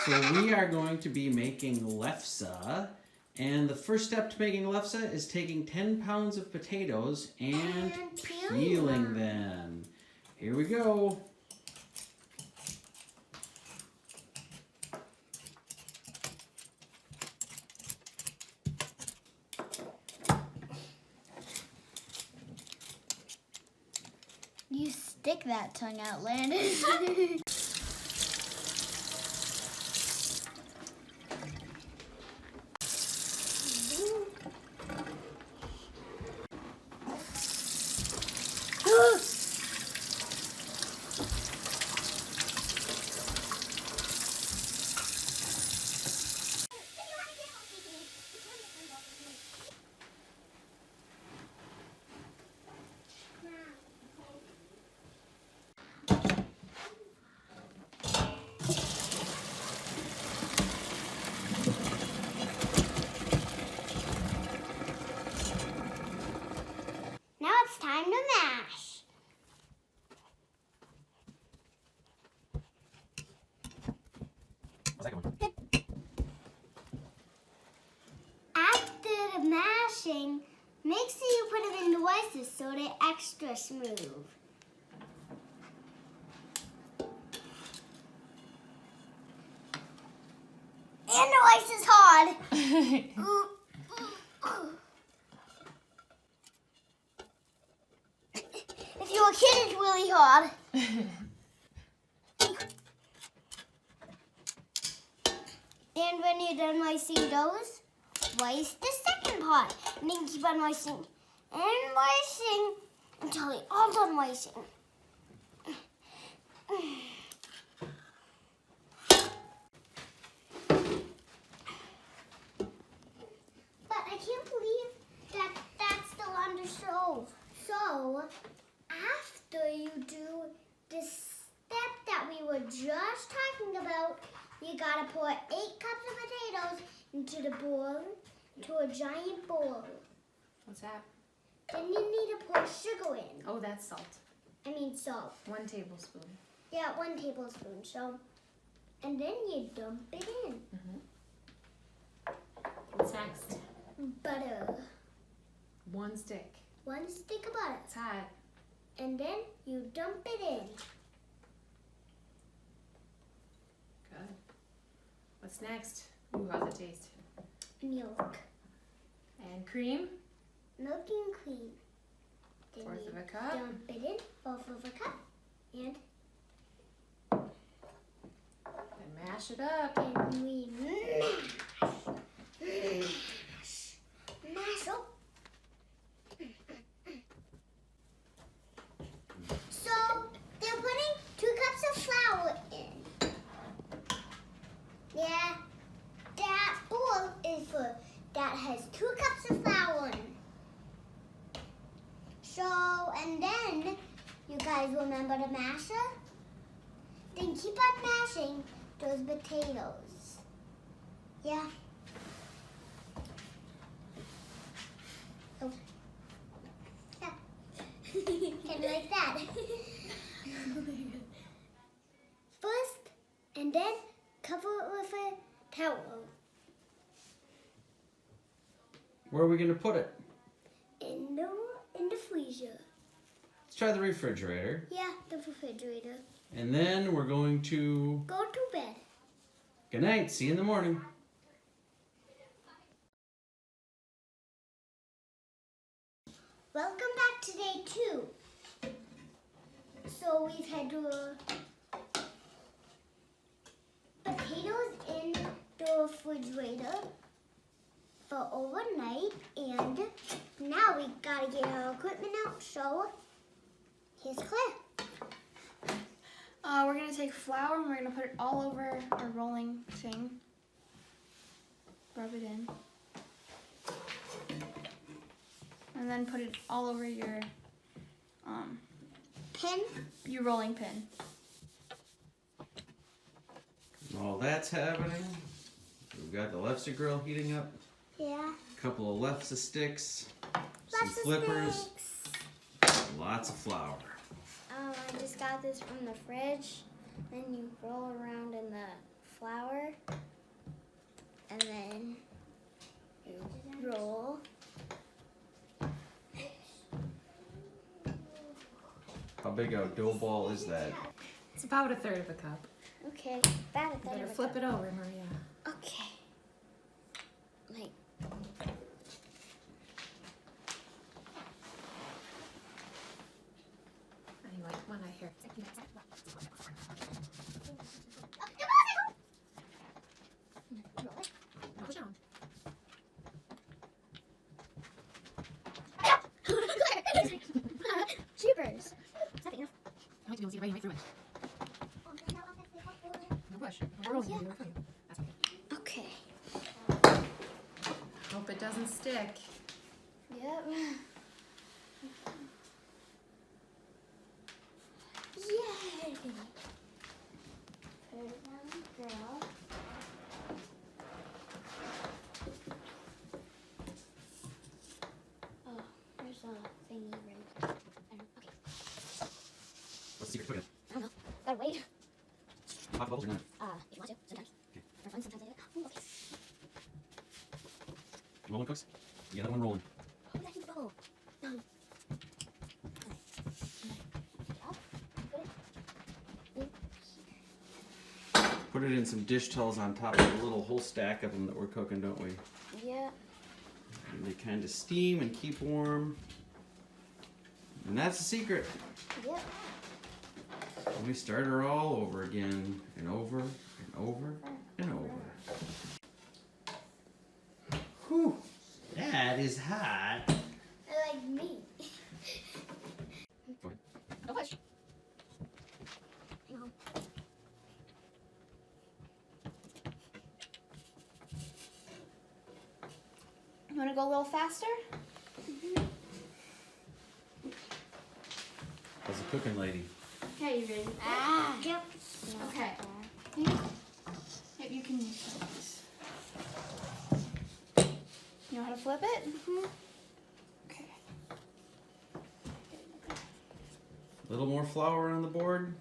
So we are going to be making lefse, and the first step to making lefse is taking 10 pounds of potatoes and peeling them. Here we go. You stick that tongue out, Landon. Now it's time to mash. After the mashing, make sure you put them in the oysters so they're extra smooth. And the rice is hard. If you're a kid, it's really hard. And when you're done ricing those, rice the second part. And then keep on ricing and ricing until you're all done ricing. But I can't believe that that's still on the stove. So, after you do the step that we were just talking about, you gotta pour 8 cups of potatoes into the bowl, into a giant bowl. What's that? Then you need to pour sugar in. Oh, that's salt. I mean salt. 1 tablespoon. Yeah, 1 tablespoon. So, and then you dump it in. What's next? Butter. 1 stick. 1 stick of butter. It's hot. And then you dump it in. Good. What's next? Ooh, how's it taste? Milk. And cream? Milk and cream. Then 1/4 you of a cup. dump it in, 1/4 of a cup. And And mash it up. then we mash. Oh. So they're putting 2 cups of flour in. Yeah, that bowl is for that has 2 cups of flour in. So, and then you guys remember the masher? Then keep on mashing those potatoes. Yeah. Oh. Yeah. Kind of like that. First, and then cover it with a towel. Where are we going to put it? In the freezer. Let's try the refrigerator. Yeah, the refrigerator. And then we're going to... Go to bed. Good night. See you in the morning. Welcome back to day 2. So we've had the potatoes in the refrigerator for overnight, and now we gotta get our equipment out. So here's Claire. We're going to take flour and we're going to put it all over our rolling thing. Rub it in. And then put it all over your Pin. your rolling pin. While that's happening, we've got the Lefse grill heating up. Yeah. A couple of Lefse sticks. Some Lots of flippers. sticks. Lots of flour. I just got this from the fridge. Then you roll around in the flour. big a dough ball is that? It's about a third of a cup. Okay, about a You third better of a flip cup. it over, Maria. Okay. Like, Anyway, one eye here. Push down. Jeepers. I like to be able to see right through it. No push. We're rolling it for you. That's okay. Okay. Hope it doesn't stick. Yep. Yay! Put it down, girl. Oh, there's a thingy right there. Okay. What's the secret cooking? I don't know. Gotta wait. Pop bubbles or not? If you want to, sometimes. Okay. For fun, sometimes I do. Ooh, okay. Rolling cooks? The other one rolling. Oh, that needs to go. Put it in some dish towels on top of a little whole stack of them that we're cooking, don't we? Yeah. And they kind of steam and keep warm. And that's the secret. Yep. And we start her all over again, and over, and over, and over. Whew, that is hot. Like me. Go ahead. No push. Hang on. You want to go a little faster? How's the cooking lady? Okay, you ready? Yep. Okay. Yep, you can use those. You know how to flip it? Okay. A little more flour on the board.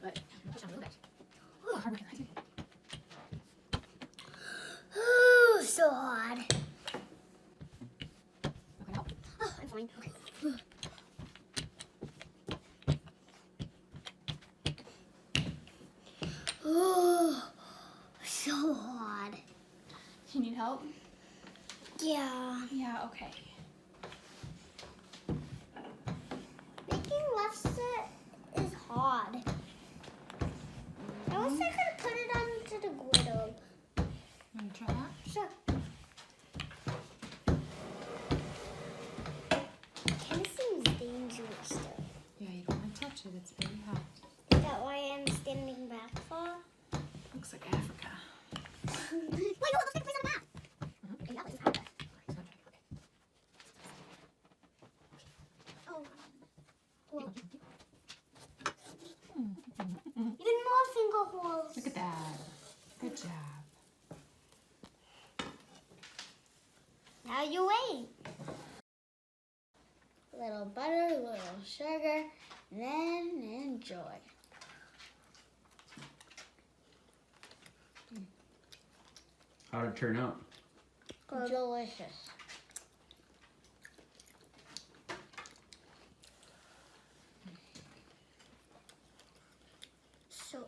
But push down a little bit. Oh, hard working. Ooh, so hard. Okay, help. Oh, I'm fine. Okay. Ooh, so hard. You need help? Yeah. Yeah, okay. Making lefse is hard. I wish I could put it onto the griddle. Want to try that? Sure. Kind of seems dangerous though. Yeah, you don't want to touch it. It's very hot. Is that why I'm standing back for? Looks like Africa. Wait, no, it looks like a place on a map. Mhm. Yeah, this is Africa. It's not okay. Oh. Well. Even more finger holes. Look at that. Good job. Now you wait. Little butter, little sugar, then enjoy. How'd it turn out? Delicious. So,